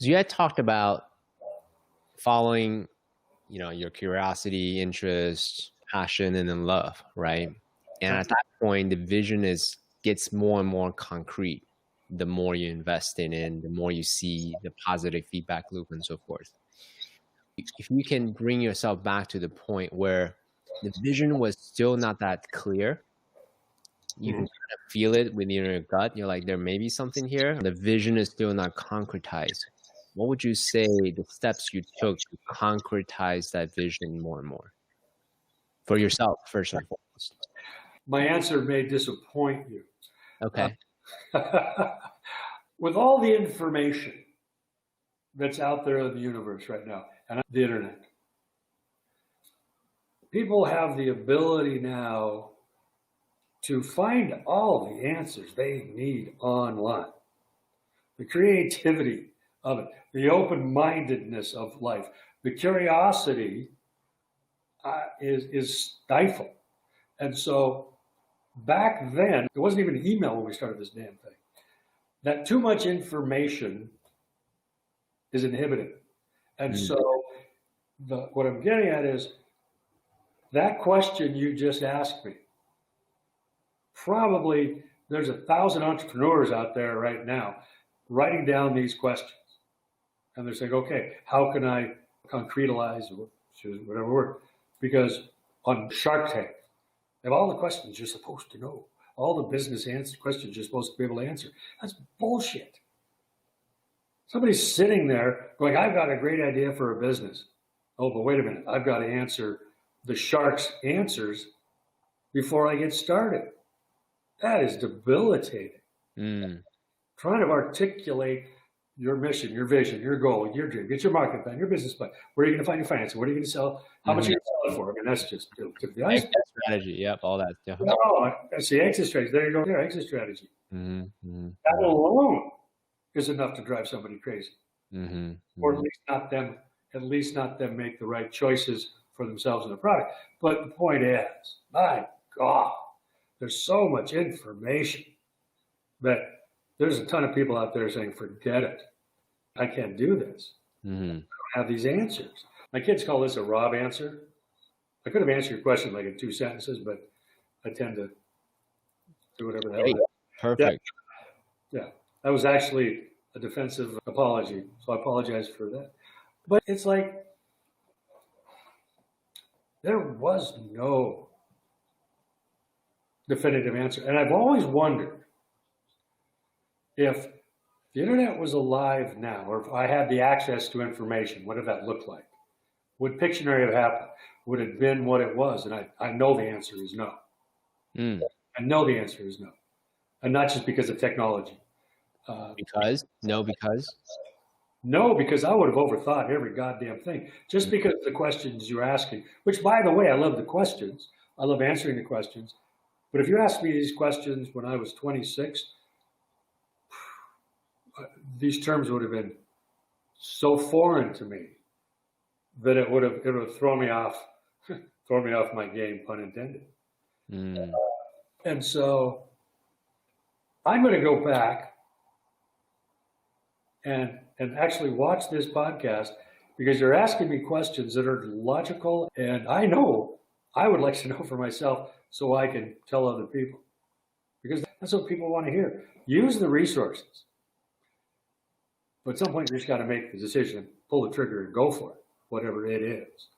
So you had talked about following, your curiosity, interest, passion, and then love, right? And at that point, the vision gets more and more concrete. The more you invest in it, the more you see the positive feedback loop and so forth. If you can bring yourself back to the point where the vision was still not that clear, you can kind of feel it within your gut. You're like, there may be something here. The vision is still not concretized. What would you say the steps you took to concretize that vision more and more for yourself, first and foremost? My answer may disappoint you. Okay. With all the information that's out there in the universe right now and the internet, people have the ability now to find all the answers they need online. The creativity of it, the open-mindedness of life, the curiosity is stifled. And so back then, there wasn't even email when we started this damn thing. That too much information is inhibited. And so what I'm getting at is that question you just asked me, probably there's 1,000 entrepreneurs out there right now writing down these questions. And they're saying, okay, how can I concretize, whatever word? Because on Shark Tank, they have all the questions you're supposed to know. All the business questions you're supposed to be able to answer. That's bullshit. Somebody's sitting there going, I've got a great idea for a business. Oh, but wait a minute. I've got to answer the shark's answers before I get started. That is debilitating. Trying to articulate your mission, your vision, your goal, your dream, get your market plan, your business plan. Where are you going to find your financing? What are you going to sell? How much are you going to sell it for? I mean, that's just the exit strategy. Yep, all that stuff. No, that's the exit strategy. There you go. There, exit strategy. That alone is enough to drive somebody crazy, or at least not them make the right choices for themselves and the product. But the point is, my God, there's so much information that there's a ton of people out there saying, forget it. I can't do this. I don't have these answers. My kids call this a Rob answer. I could have answered your question like in 2 sentences, but I tend to do whatever the hell. Perfect. Yeah. That was actually a defensive apology, so I apologize for that. But it's like there was no definitive answer. And I've always wondered if the internet was alive now, or if I had the access to information, what did that look like? Would Pictionary have happened? Would it have been what it was? And I know the answer is no. I know the answer is no. And not just because of technology. Because? No, because I would have overthought every goddamn thing. Just because of the questions you're asking, which, by the way, I love the questions. I love answering the questions. But if you asked me these questions when I was 26, these terms would have been so foreign to me that it would have thrown me off my game, pun intended. And so I'm going to go back and actually watch this podcast, because you're asking me questions that are logical, and I know I would like to know for myself so I can tell other people, because that's what people want to hear. Use the resources. But at some point, you just got to make the decision, pull the trigger, and go for it, whatever it is.